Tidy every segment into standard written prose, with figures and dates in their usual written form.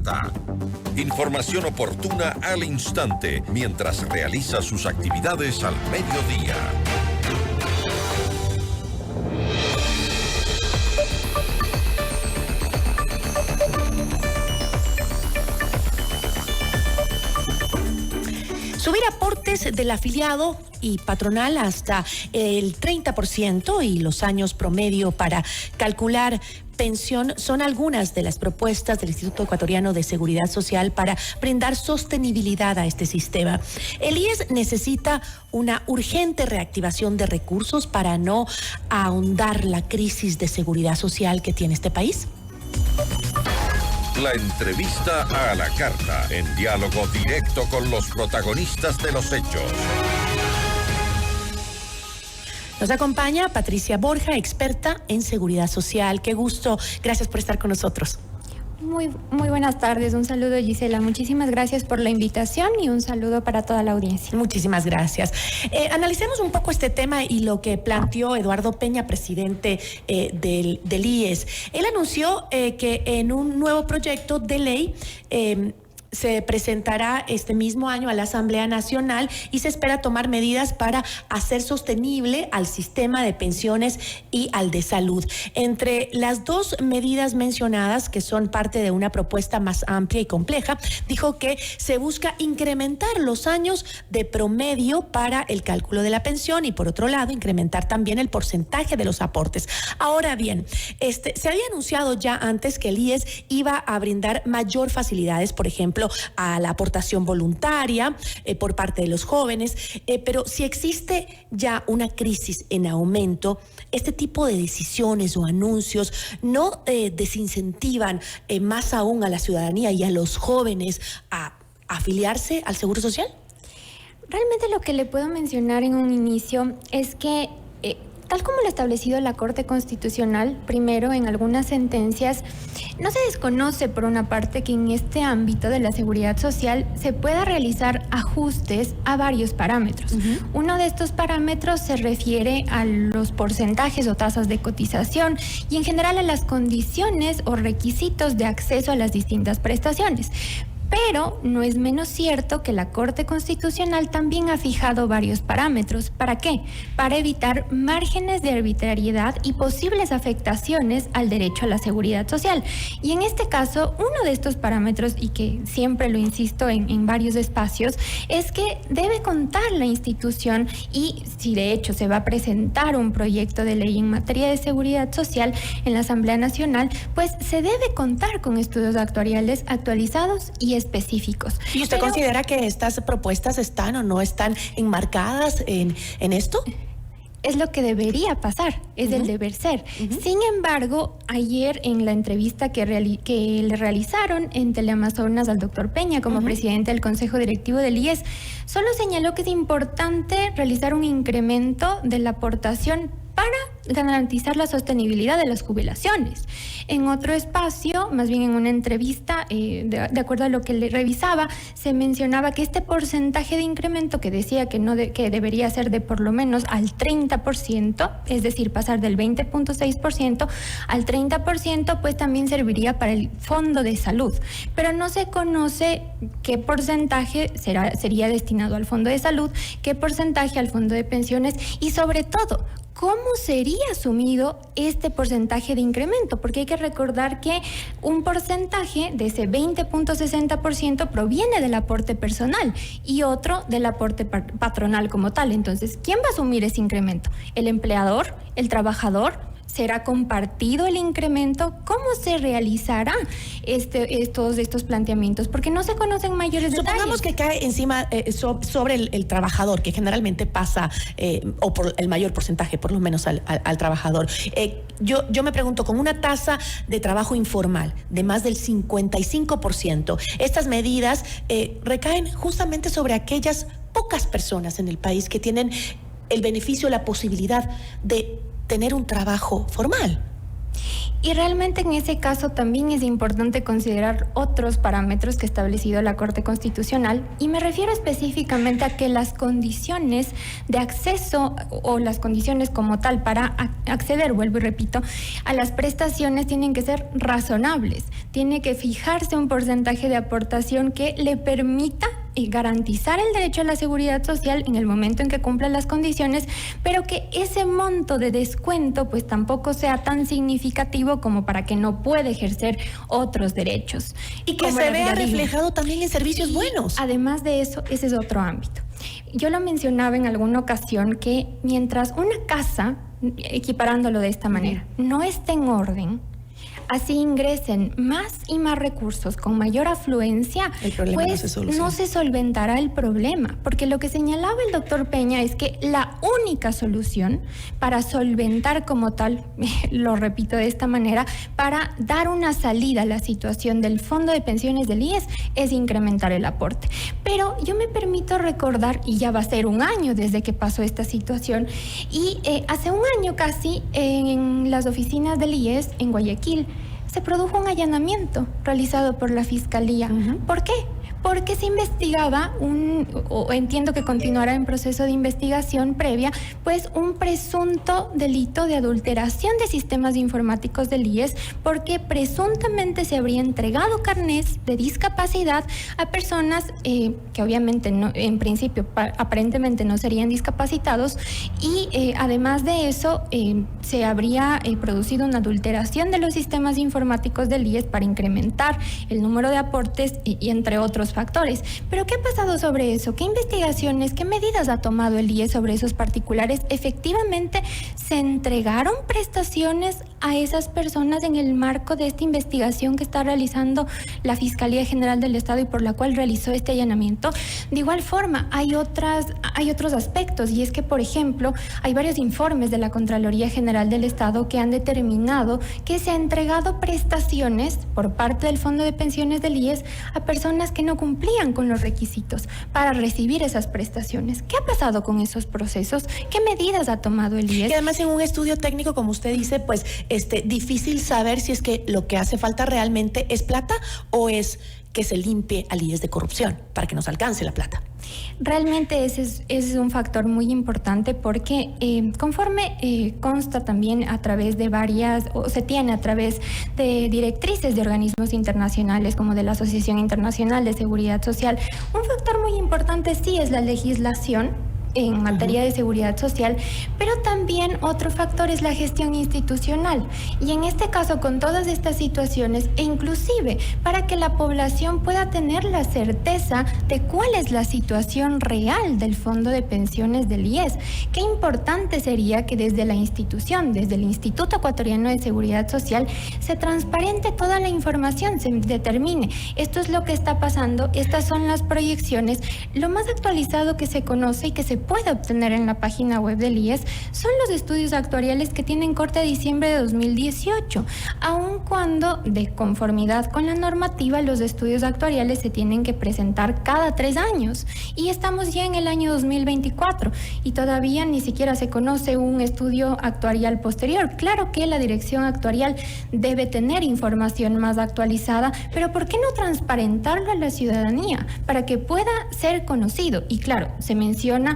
carta. Información oportuna al instante mientras realiza sus actividades al mediodía. Subir aportes del afiliado y patronal hasta el 30% y los años promedio para calcular pensión son algunas de las propuestas del Instituto Ecuatoriano de Seguridad Social para brindar sostenibilidad a este sistema. El IES necesita una urgente reactivación de recursos para no ahondar la crisis de seguridad social que tiene este país. La entrevista a la carta, en diálogo directo con los protagonistas de los hechos. Nos acompaña Patricia Borja, experta en seguridad social. Qué gusto. Gracias por estar con nosotros. Muy buenas tardes. Un saludo, Gisela. Muchísimas gracias por la invitación y un saludo para toda la audiencia. Muchísimas gracias. Analicemos un poco este tema y lo que planteó Eduardo Peña, presidente del IES. Él anunció que en un nuevo proyecto de ley se presentará este mismo año a la Asamblea Nacional y se espera tomar medidas para hacer sostenible al sistema de pensiones y al de salud. Entre las dos medidas mencionadas, que son parte de una propuesta más amplia y compleja, dijo que se busca incrementar los años de promedio para el cálculo de la pensión y, por otro lado, incrementar también el porcentaje de los aportes. Ahora bien, se había anunciado ya antes que el IES iba a brindar mayor facilidades, por ejemplo, a la aportación voluntaria por parte de los jóvenes, pero si existe ya una crisis en aumento, este tipo de decisiones o anuncios no desincentivan más aún a la ciudadanía y a los jóvenes a afiliarse al Seguro Social. Realmente lo que le puedo mencionar en un inicio es que tal como lo ha establecido la Corte Constitucional, primero en algunas sentencias, no se desconoce por una parte que en este ámbito de la seguridad social se pueda realizar ajustes a varios parámetros. Uno de estos parámetros se refiere a los porcentajes o tasas de cotización y en general a las condiciones o requisitos de acceso a las distintas prestaciones. Pero no es menos cierto que la Corte Constitucional también ha fijado varios parámetros. ¿Para qué? Para evitar márgenes de arbitrariedad y posibles afectaciones al derecho a la seguridad social. Y en este caso, uno de estos parámetros, y que siempre lo insisto en varios espacios, es que debe contar la institución, y si de hecho se va a presentar un proyecto de ley en materia de seguridad social en la Asamblea Nacional, pues se debe contar con estudios actuariales actualizados y específicos. ¿Y usted considera que estas propuestas están o no están enmarcadas en esto? Es lo que debería pasar, es el deber ser. Sin embargo, ayer en la entrevista que le realizaron en Teleamazonas al doctor Peña como presidente del Consejo Directivo del IES, solo señaló que es importante realizar un incremento de la aportación para garantizar la sostenibilidad de las jubilaciones. En otro espacio, más bien en una entrevista, de acuerdo a lo que le revisaba, se mencionaba que este porcentaje de incremento que decía que debería ser de por lo menos al 30%, es decir, pasar del 20.6% al 30%, pues también serviría para el Fondo de Salud. Pero no se conoce qué porcentaje sería destinado al Fondo de Salud, qué porcentaje al Fondo de Pensiones y, sobre todo, ¿cómo sería asumido este porcentaje de incremento? Porque hay que recordar que un porcentaje de ese 20.60% proviene del aporte personal y otro del aporte patronal como tal. Entonces, ¿quién va a asumir ese incremento? ¿El empleador? ¿El trabajador? ¿Será compartido el incremento? ¿Cómo se realizará estos planteamientos? Porque no se conocen mayores detalles. Supongamos que cae encima sobre el trabajador, que generalmente pasa, o por el mayor porcentaje, por lo menos al trabajador. Yo me pregunto, con una tasa de trabajo informal de más del 55%, estas medidas recaen justamente sobre aquellas pocas personas en el país que tienen el beneficio, la posibilidad de tener un trabajo formal. Y realmente en ese caso también es importante considerar otros parámetros que ha establecido la Corte Constitucional, y me refiero específicamente a que las condiciones de acceso o las condiciones como tal para acceder, vuelvo y repito, a las prestaciones tienen que ser razonables. Tiene que fijarse un porcentaje de aportación que le permita garantizar el derecho a la seguridad social en el momento en que cumpla las condiciones, pero que ese monto de descuento pues tampoco sea tan significativo como para que no pueda ejercer otros derechos. Y que se vea reflejado también en servicios buenos. Además de eso, ese es otro ámbito. Yo lo mencionaba en alguna ocasión que mientras una casa, equiparándolo de esta manera, no esté en orden, así ingresen más y más recursos con mayor afluencia, pues no se solventará el problema. Porque lo que señalaba el doctor Peña es que la única solución para solventar como tal, lo repito de esta manera, para dar una salida a la situación del Fondo de Pensiones del IES es incrementar el aporte. Pero yo me permito recordar, y ya va a ser un año desde que pasó esta situación, y hace un año casi en las oficinas del IES en Guayaquil se produjo un allanamiento realizado por la Fiscalía. ¿Por qué? Porque se investigaba o entiendo que continuará en proceso de investigación previa, pues un presunto delito de adulteración de sistemas informáticos del IES, porque presuntamente se habría entregado carnés de discapacidad a personas que obviamente no, en principio aparentemente no serían discapacitados, y además de eso se habría producido una adulteración de los sistemas informáticos del IES para incrementar el número de aportes y entre otros factores. Pero ¿qué ha pasado sobre eso? ¿Qué investigaciones, qué medidas ha tomado el IES sobre esos particulares? Efectivamente, ¿se entregaron prestaciones a esas personas en el marco de esta investigación que está realizando la Fiscalía General del Estado y por la cual realizó este allanamiento? De igual forma, hay otros aspectos, y es que, por ejemplo, hay varios informes de la Contraloría General del Estado que han determinado que se ha entregado prestaciones por parte del Fondo de Pensiones del IES a personas que no cumplían con los requisitos para recibir esas prestaciones. ¿Qué ha pasado con esos procesos? ¿Qué medidas ha tomado el IES? Y además, en un estudio técnico, como usted dice, pues difícil saber si es que lo que hace falta realmente es plata o es que se limpie al IES de corrupción para que nos alcance la plata. Realmente ese es un factor muy importante, porque conforme consta también a través de se tiene a través de directrices de organismos internacionales como de la Asociación Internacional de Seguridad Social, un factor muy importante sí es la legislación en materia de seguridad social, pero también otro factor es la gestión institucional. Y en este caso, con todas estas situaciones, e inclusive para que la población pueda tener la certeza de cuál es la situación real del Fondo de Pensiones del IES, qué importante sería que desde la institución, desde el Instituto Ecuatoriano de Seguridad Social, se transparente toda la información, se determine esto es lo que está pasando, estas son las proyecciones. Lo más actualizado que se conoce y que se puede obtener en la página web del IES son los estudios actuariales que tienen corte de diciembre de 2018, aun cuando, de conformidad con la normativa, los estudios actuariales se tienen que presentar cada 3 años, y estamos ya en el año 2024 y todavía ni siquiera se conoce un estudio actuarial posterior. Claro que la dirección actuarial debe tener información más actualizada, pero ¿por qué no transparentarlo a la ciudadanía para que pueda ser conocido? Y claro, se menciona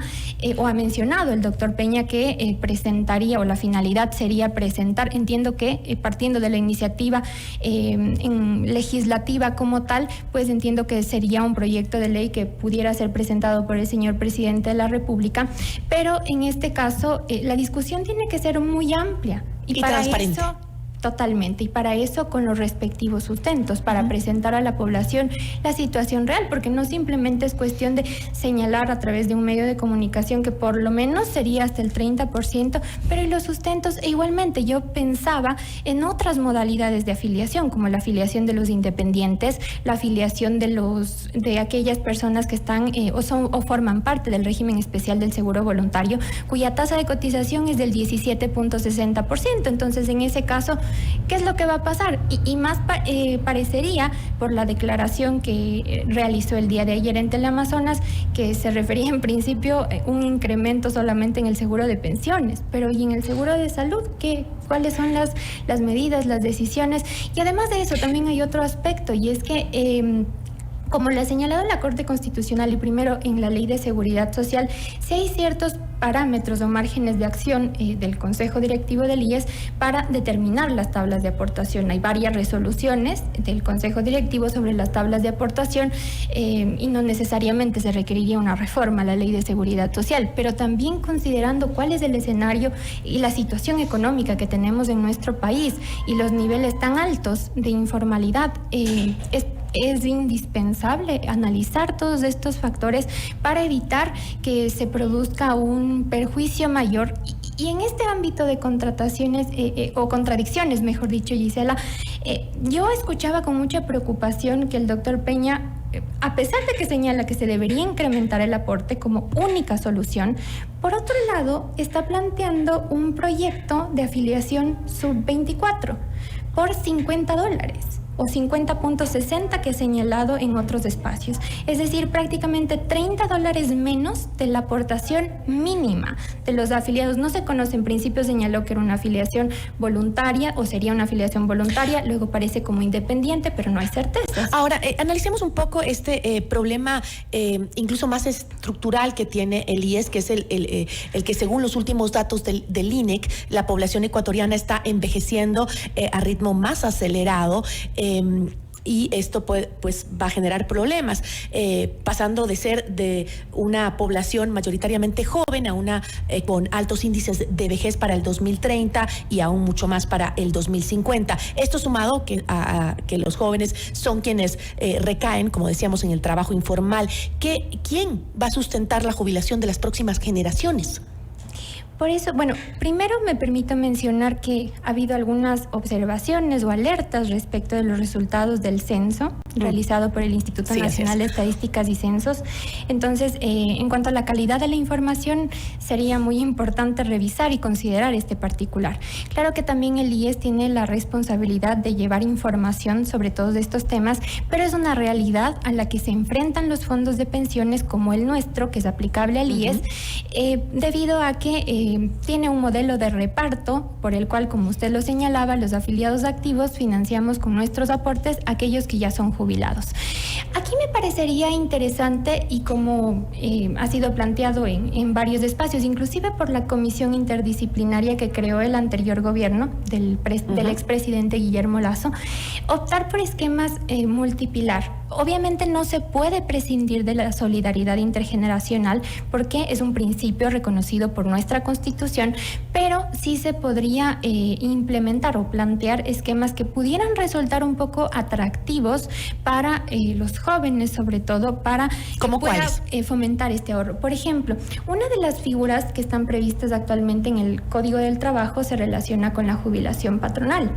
o ha mencionado el doctor Peña que presentaría, o la finalidad sería presentar, entiendo que partiendo de la iniciativa legislativa como tal, pues entiendo que sería un proyecto de ley que pudiera ser presentado por el señor presidente de la República, pero en este caso la discusión tiene que ser muy amplia y para transparente. eso Totalmente, y para eso con los respectivos sustentos, para presentar a la población la situación real, porque no simplemente es cuestión de señalar a través de un medio de comunicación que por lo menos sería hasta el 30%, pero y los sustentos, e igualmente yo pensaba en otras modalidades de afiliación, como la afiliación de los independientes, la afiliación de aquellas personas que están o forman parte del régimen especial del seguro voluntario, cuya tasa de cotización es del 17.60%. Entonces, en ese caso, ¿qué es lo que va a pasar? Y más parecería, por la declaración que realizó el día de ayer en Teleamazonas, que se refería en principio un incremento solamente en el seguro de pensiones, pero ¿y en el seguro de salud qué? ¿Cuáles son las medidas, las decisiones? Y además de eso también hay otro aspecto, y es que como lo ha señalado la Corte Constitucional y primero en la Ley de Seguridad Social, si hay ciertos parámetros o márgenes de acción del Consejo Directivo del IES para determinar las tablas de aportación. Hay varias resoluciones del Consejo Directivo sobre las tablas de aportación y no necesariamente se requeriría una reforma a la Ley de Seguridad Social, pero también considerando cuál es el escenario y la situación económica que tenemos en nuestro país y los niveles tan altos de informalidad, es indispensable analizar todos estos factores para evitar que se produzca un perjuicio mayor. Y en este ámbito de contrataciones o contradicciones, mejor dicho, Gisela, yo escuchaba con mucha preocupación que el doctor Peña, a pesar de que señala que se debería incrementar el aporte como única solución, por otro lado está planteando un proyecto de afiliación sub-24 por $50 o 50.60 que he señalado en otros espacios. Es decir, prácticamente $30 menos de la aportación mínima de los afiliados. No se conoce, en principio señaló que era una afiliación voluntaria o sería una afiliación voluntaria, luego parece como independiente, pero no hay certezas. Ahora, analicemos un poco este problema incluso más estructural que tiene el IES, que es el que según los últimos datos del INEC, la población ecuatoriana está envejeciendo a ritmo más acelerado. Y esto pues va a generar problemas, pasando de ser de una población mayoritariamente joven a una con altos índices de vejez para el 2030 y aún mucho más para el 2050. Esto sumado a que los jóvenes son quienes recaen, como decíamos, en el trabajo informal. ¿Quién va a sustentar la jubilación de las próximas generaciones? Por eso, bueno, primero me permito mencionar que ha habido algunas observaciones o alertas respecto de los resultados del censo realizado por el Instituto Nacional de Estadísticas y Censos. Entonces, en cuanto a la calidad de la información, sería muy importante revisar y considerar este particular. Claro que también el IES tiene la responsabilidad de llevar información sobre todos estos temas, pero es una realidad a la que se enfrentan los fondos de pensiones como el nuestro, que es aplicable al IES, debido a que tiene un modelo de reparto por el cual, como usted lo señalaba, los afiliados activos financiamos con nuestros aportes aquellos que ya son jubilados. Aquí me parecería interesante, y como ha sido planteado en varios espacios, inclusive por la comisión interdisciplinaria que creó el anterior gobierno del expresidente Guillermo Lasso, optar por esquemas multipilar. Obviamente no se puede prescindir de la solidaridad intergeneracional porque es un principio reconocido por nuestra Constitución, pero sí se podría implementar o plantear esquemas que pudieran resultar un poco atractivos para los jóvenes, sobre todo para ¿Cómo cuáles? Fomentar este ahorro. Por ejemplo, una de las figuras que están previstas actualmente en el Código del Trabajo se relaciona con la jubilación patronal.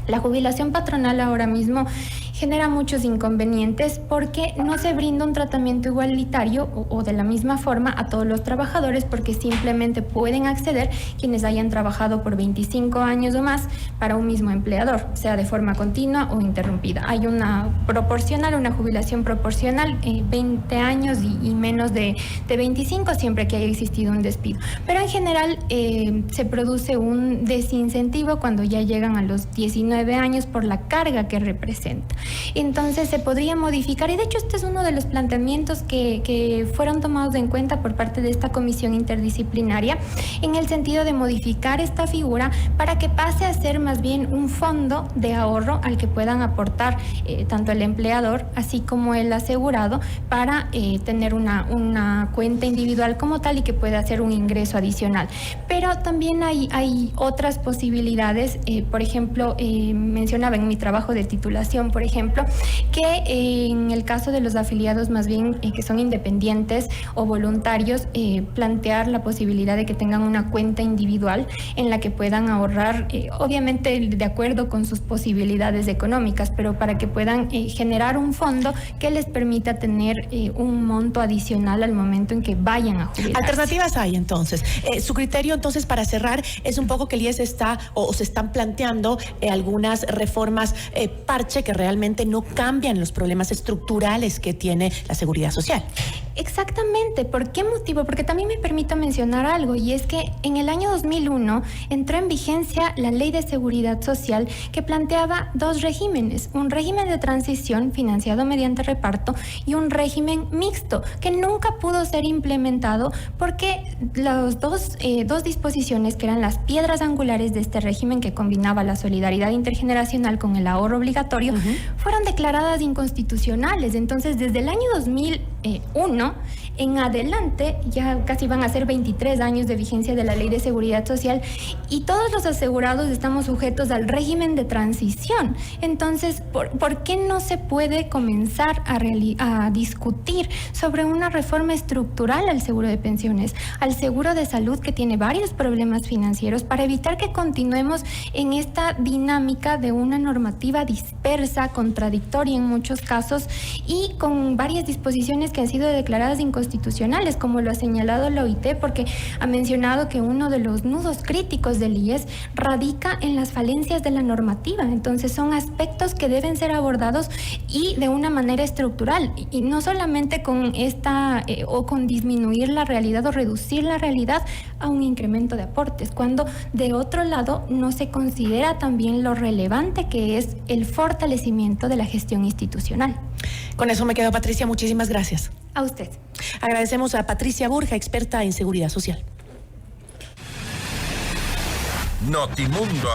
La jubilación patronal ahora mismo genera muchos inconvenientes porque no se brinda un tratamiento igualitario o de la misma forma a todos los trabajadores, porque simplemente pueden acceder quienes hayan trabajado por 25 años o más para un mismo empleador, sea de forma continua o interrumpida. Hay una jubilación proporcional, 20 años y menos de 25 siempre que haya existido un despido. Pero en general se produce un desincentivo cuando ya llegan a los 19 años por la carga que representa. Entonces se podría modificar, y de hecho este es uno de los planteamientos que fueron tomados en cuenta por parte de esta comisión interdisciplinaria, en el sentido de modificar esta figura para que pase a ser más bien un fondo de ahorro al que puedan aportar tanto el empleador así como el asegurado para tener una cuenta individual como tal y que pueda hacer un ingreso adicional. Pero también hay otras posibilidades, por ejemplo, mencionaba en mi trabajo de titulación, por ejemplo, ejemplo, que en el caso de los afiliados más bien que son independientes o voluntarios, plantear la posibilidad de que tengan una cuenta individual en la que puedan ahorrar, obviamente de acuerdo con sus posibilidades económicas, pero para que puedan generar un fondo que les permita tener un monto adicional al momento en que vayan a jubilarse. Alternativas hay entonces. Su criterio entonces para cerrar es un poco que el IES está o se están planteando algunas reformas parche que realmente no cambian los problemas estructurales que tiene la seguridad social. Exactamente. ¿Por qué motivo? Porque también me permito mencionar algo, y es que en el año 2001 entró en vigencia la Ley de Seguridad Social que planteaba dos regímenes, un régimen de transición financiado mediante reparto y un régimen mixto que nunca pudo ser implementado porque las dos disposiciones que eran las piedras angulares de este régimen que combinaba la solidaridad intergeneracional con el ahorro obligatorio fueron declaradas inconstitucionales. Entonces, desde el año 2001 en adelante, ya casi van a ser 23 años de vigencia de la Ley de Seguridad Social y todos los asegurados estamos sujetos al régimen de transición. Entonces, ¿por qué no se puede comenzar a discutir sobre una reforma estructural al seguro de pensiones, al seguro de salud que tiene varios problemas financieros, para evitar que continuemos en esta dinámica de una normativa dispersa, contradictoria en muchos casos y con varias disposiciones que han sido declaradas inconstitucionales, como lo ha señalado la OIT, porque ha mencionado que uno de los nudos críticos del IES radica en las falencias de la normativa. Entonces son aspectos que deben ser abordados y de una manera estructural, y no solamente con o con disminuir la realidad o reducir la realidad a un incremento de aportes, cuando de otro lado no se considera también lo relevante que es el fortalecimiento de la gestión institucional. Con eso me quedo, Patricia. Muchísimas gracias. A usted. Agradecemos a Patricia Burja, experta en seguridad social. Notimundo